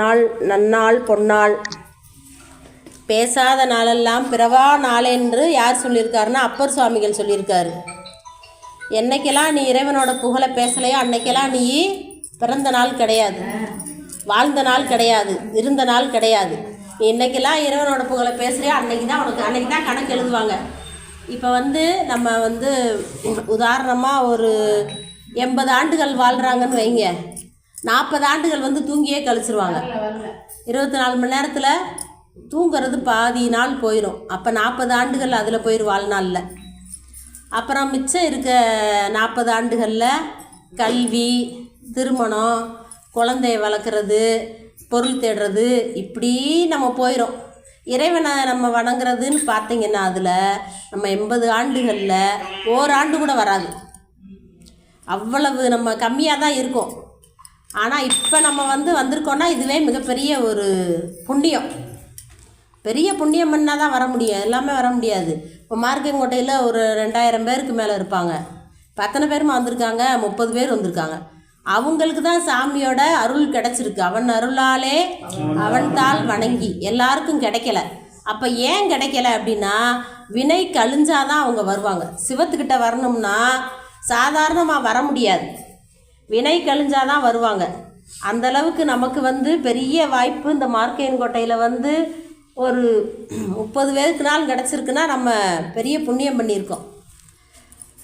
நாள் நன்னாள் பொன்னாள் பேசாத நாளெல்லாம் பிறவா நாள் என்று யார் சொல்லியிருக்காருன்னா அப்பர் சுவாமிகள் சொல்லியிருக்காரு. என்னைக்கெல்லாம் நீ இறைவனோட புகழை பேசலையோ அன்னைக்கெல்லாம் நீ பிறந்த நாள் கிடையாது, வாழ்ந்த நாள் கிடையாது, இருந்த நாள் கிடையாது. நீ இன்றைக்கெல்லாம் இறைவனோட புகழை பேசுகிறியோ அன்றைக்கி தான் கணக்கு எழுதுவாங்க. இப்போ நம்ம உதாரணமாக ஒரு 80 ஆண்டுகள் வாழ்கிறாங்கன்னு வைங்க, 40 ஆண்டுகள் தூங்கியே கழிச்சிருவாங்க. 24 மணி நேரத்தில் தூங்கிறது பாதி நாள் போயிடும். அப்போ 40 ஆண்டுகள் அதில் போயிடும் வாழ்நாளில். அப்புறம் மிச்சம் இருக்க 40 ஆண்டுகளில் கல்வி, திருமணம், குழந்தைய வளர்க்குறது, பொருள் தேடுறது, இப்படி நம்ம போயிடும். இறைவனை நம்ம வணங்குறதுன்னு பார்த்திங்கன்னா அதில் நம்ம 80 ஆண்டுகளில் ஓராண்டு கூட வராது, அவ்வளவு நம்ம கம்மியாக தான் இருக்கும். ஆனால் இப்போ நம்ம வந்திருக்கோன்னா இதுவே மிகப்பெரிய ஒரு புண்ணியம். பெரிய புண்ணியம் பண்ணால் தான் வர முடியும், எல்லாமே வர முடியாது. இப்போ மார்க்கங்கோட்டையில் ஒரு 2000 பேருக்கு மேலே இருப்பாங்க. இப்போ அத்தனை பேருமா வந்திருக்காங்க, 30 பேர் வந்திருக்காங்க. அவங்களுக்கு தான் சாமியோட அருள் கிடச்சிருக்கு. அவன் அருளாலே அவன் தாள் வணங்கி எல்லாருக்கும் கிடைக்கல. அப்போ ஏன் கிடைக்கல அப்படின்னா வினை கழிஞ்சாதான் அவங்க வருவாங்க. சிவத்துக்கிட்ட வரணும்னா சாதாரணமாக வர முடியாது, வினை கழிஞ்சாதான் வருவாங்க. அந்தளவுக்கு நமக்கு பெரிய வாய்ப்பு. இந்த மார்க்கயன்கோட்டையில் ஒரு 30 பேருக்கு நாள் கிடச்சிருக்குன்னா நம்ம பெரிய புண்ணியம் பண்ணியிருக்கோம்.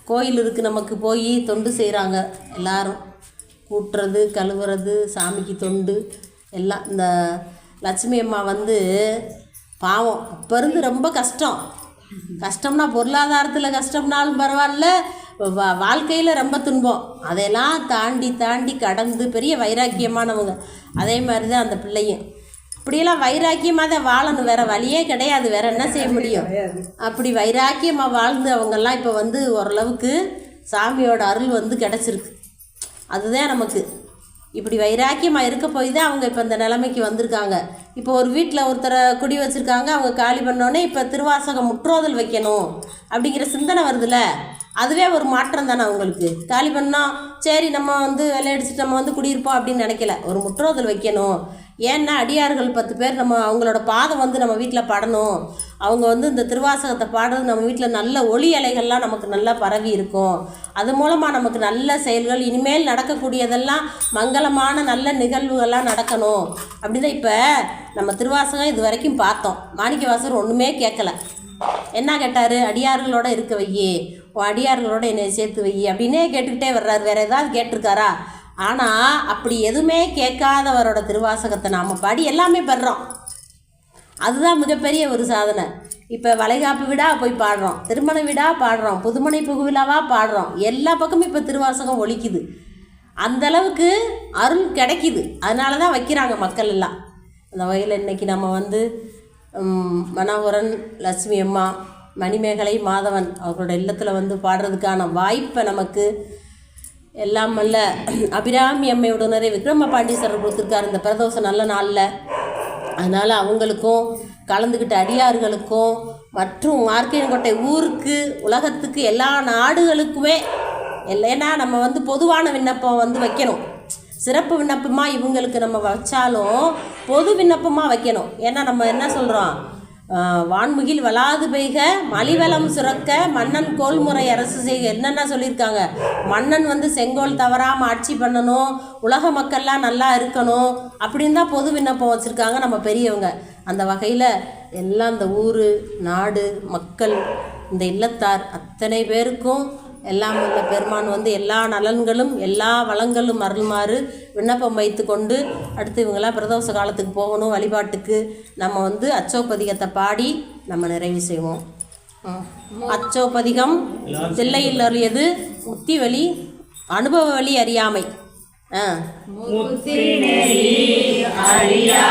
கோயில் இருக்குது, நமக்கு போய் தொண்டு செய்கிறாங்க எல்லாரும், கூட்டுறது, கழுவுறது, சாமிக்கு தொண்டு எல்லாம். இந்த லட்சுமி அம்மா பாவம் அப்போ இருந்து ரொம்ப கஷ்டம்னா பொருளாதாரத்தில் கஷ்டம்னாலும் பரவாயில்ல, வாழ்க்கையில் ரொம்ப துன்பம். அதையெல்லாம் தாண்டி கடந்து பெரிய வைராக்கியமானவங்க. அதே மாதிரி தான் அந்த பிள்ளையும் இப்படியெல்லாம் வைராக்கியமாக தான் வாழணும், வேறு வழியே கிடையாது, வேறு என்ன செய்ய முடியும். அப்படி வைராக்கியமாக வாழ்ந்து அவங்கெல்லாம் இப்போ ஓரளவுக்கு சாமியோட அருள் கிடச்சிருக்கு. அதுதான் நமக்கு இப்படி வைராக்கியமாக இருக்க போய் தான் அவங்க இப்போ இந்த நிலைமைக்கு வந்திருக்காங்க. இப்போ ஒரு வீட்டில் ஒருத்தரை குடி வச்சுருக்காங்க, அவங்க காலி பண்ணோடனே இப்போ திருவாசகம் முற்றோதல் வைக்கணும் அப்படிங்கிற சிந்தனை வருதுல்ல, அதுவே ஒரு மாற்றம் தானே அவங்களுக்கு. காலி பண்ணோம், சரி நம்ம விளையாடிச்சுட்டு நம்ம குடியிருப்போம் அப்படின்னு நினைக்கல, ஒரு முற்றோதல் வைக்கணும். ஏன்னா அடியார்கள் 10 பேர் நம்ம அவங்களோட பாதம் நம்ம வீட்டில் படணும். அவங்க இந்த திருவாசகத்தை பாடுறது நம்ம வீட்டில் நல்ல ஒளி அலைகள்லாம் நமக்கு நல்லா பரவி இருக்கும். அது மூலமாக நமக்கு நல்ல செயல்கள், இனிமேல் நடக்கக்கூடியதெல்லாம் மங்களமான நல்ல நிகழ்வுகள்லாம் நடக்கணும் அப்படின்னு இப்போ நம்ம திருவாசகம் இது வரைக்கும் பார்த்தோம். மாணிக்கவாசகர் ஒன்றுமே கேட்கல. என்ன கேட்டார்? அடியார்களோட இருக்க வையே, அடியார்களோட என்னை சேர்த்து வை அப்படின்னே கேட்டுக்கிட்டே வர்றாரு. வேறு ஏதாவது கேட்டிருக்காரா? ஆனால் அப்படி எதுவுமே கேட்காதவரோட திருவாசகத்தை நாம் பாடி எல்லாமே பெறுறோம். அதுதான் மிகப்பெரிய ஒரு சாதனை. இப்போ வளைகாப்பு வீடாக போய் பாடுறோம், திருமண வீடாக பாடுறோம், புதுமனை புகுவிழாவாக பாடுறோம், எல்லா பக்கமும் இப்போ திருவாசகம் ஒலிக்குது. அந்தளவுக்கு அருள் கிடைக்கிது. அதனால தான் வைக்கிறாங்க மக்கள் எல்லாம். அந்த வகையில் இன்றைக்கி நம்ம மனோகரன், லட்சுமி அம்மா, மணிமேகலை, மாதவன் அவர்களோட இல்லத்தில் பாடுறதுக்கான வாய்ப்பை நமக்கு எல்லாம் வல்ல அபிராமி அம்மையோட நிறைய விக்ரம பாண்டீஸ்வரர் கொடுத்துருக்காரு இந்த பிரதோஷ நல்ல நாளில். அதனால் அவங்களுக்கும் கலந்துக்கிட்ட அடியார்களுக்கும் மற்றும் மார்க்கயன்கோட்டை ஊருக்கு, உலகத்துக்கு, எல்லா நாடுகளுக்குமே இல்லைன்னா நம்ம பொதுவான விண்ணப்பம் வைக்கணும். சிறப்பு விண்ணப்பமாக இவங்களுக்கு நம்ம வச்சாலும் பொது விண்ணப்பமாக வைக்கணும். ஏன்னா நம்ம என்ன சொல்கிறோம், வான்முகில் வளாது பெய்க, மலிவளம் சுரக்க, மன்னன் கோல்முறை அரசு செய்க, என்னென்ன சொல்லியிருக்காங்க. மன்னன் செங்கோல் தவறாமல் ஆட்சி பண்ணணும், உலக மக்கள்லாம் நல்லா இருக்கணும் அப்படின்னு தான் பொது விண்ணப்பம் வச்சுருக்காங்க நம்ம பெரியவங்க. அந்த வகையில் எல்லாம் இந்த ஊர், நாடு, மக்கள், இந்த இல்லத்தார் அத்தனை பேருக்கும் எல்லாம் உள்ள பெருமான் எல்லா நலன்களும் எல்லா வளங்களும் அருள்மாறு விண்ணப்பம் வைத்து கொண்டு அடுத்து இவங்களாம் பிரதோஷ காலத்துக்கு போகணும் வழிபாட்டுக்கு. நம்ம அச்சோப்பதிகத்தை பாடி நம்ம நிறைவு செய்வோம். அச்சோப்பதிகம் தில்லையில் அருளியது முத்தி வழி அனுபவ வழி அறியாமை. Maria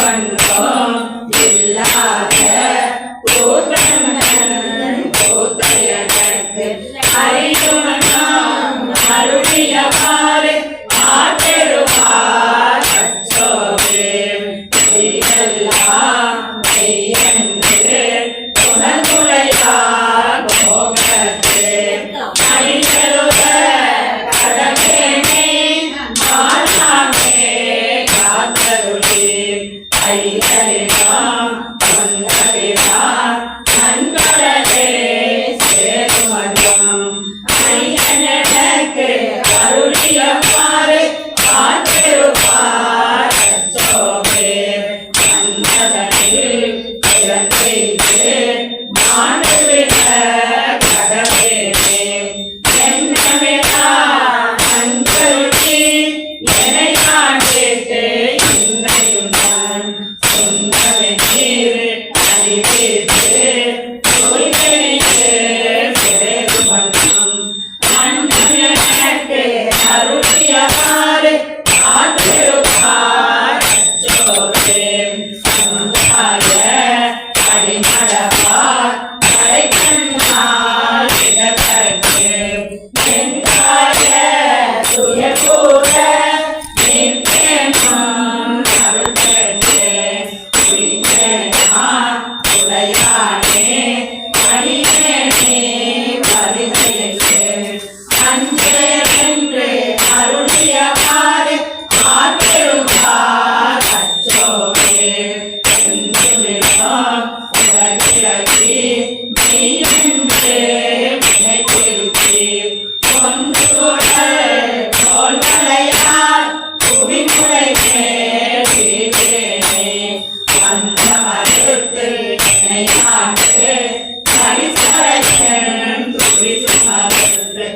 ஒன்றும் இல்லாத அறியுமனம் அருளியவாறு ஆற்றெழுவார் அச்சோவே எல்லாம் மெய்யென்று உணர்ந்துரையார் போகத்தே அணியலுத கடமேனை மாறாமே காத்தருளே ஐயரிடம் சொன்னதினார் நண்பரே சேருமனம் ஐயனக்கு அருளியவாறு ஆற்றிருப்பார் அச்சோவே மன்மதனில் பிறந்தெய்து மாண்டுவிட கடவேனே என்னமெனா அன்பருளி என்னை ஆண்டிட்டு இன்னையுடன் சொன்னவை நீர் அறிவித்து சொல்கிறீர்கள் சேருமனம் மன்னனுக்கு அருளியவாறு ஆற்றிருப்பார் அச்சோவே சமுதாய அடிமடவார் கடைக்கண்ணால் இடத்தற்கு எங்காய துயர்கூட நிற்பேனும் அருள்பெற்றே உயிர்ப்பேனான் உடையானே அடியேனே பரிசையற்று அஞ்சேன்று அருளியவாறு ஆற்றிருப்பார் அச்சோவே என்றுமிடம் உலகிழக்கி மெய்யென்று நினைத்திருத்தி ஒன்று குடல் தோல்வளையார் புவிமுறை மேலே அந்த மறுத்து நினையாண்டு பரிசரையன் துரிசு மறுத்து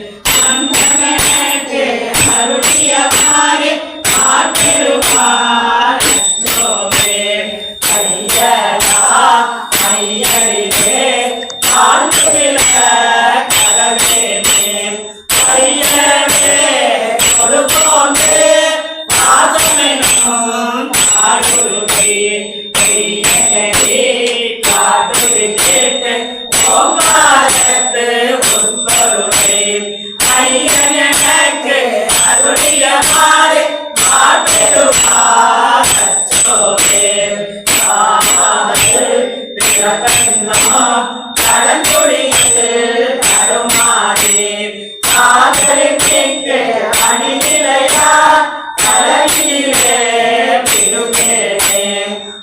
அந்தனக்கு அருளியவாறு ஆற்றிருப்பார் அச்சோவே ஐயரா ஐயரிலே ஆழ்ந்துவில கடவேனே ஐயரே கொடுப்போன்று ஆசமெனும் ஆடுருகி ஐயரே காட்டுவிட்டு ஓங்காரத்து உட்பொருளே ஐயனக்கு அருளியவாறு ஆற்றிருப்பார் அச்சோவே காமாவில் பிறகண்ணம் கடன்குடித்து கருமாறி காதலிக்கு அணிநிலையா கலகிலே பிடுங்கேனே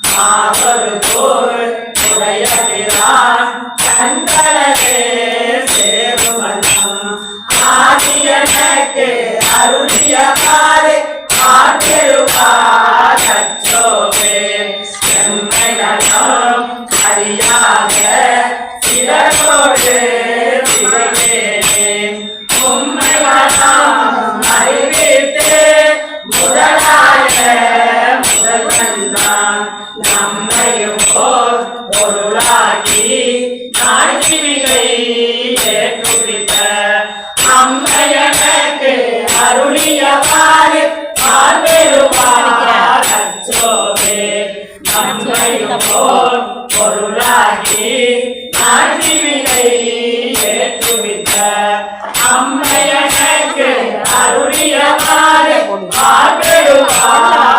மாபெரு போர் உடையவிரான் கண்களே சேருமனம் ஆதியனக்கு அருளியவாறு ஆற்றிருப்பார் அச்சோவே செம்மையனம் அறியாத சிலரோடு சிறுவேனே உண்மையனம் அறிவித்து முதலாய முதல்வன்தான் நம்மையும் போர் பொருளாகி நாய்கிரிகளை ஏற்றுவித்த அம்மையனக்கு அருளியவாறு ஆற்றிருப்பார் அச்சோவே நம்மையும் போர் பொருளாகி நாய்கிரிகளை ஏற்றுவித்த அம்மையனக்கு அருளியவாறு ஆற்றிருப்பார்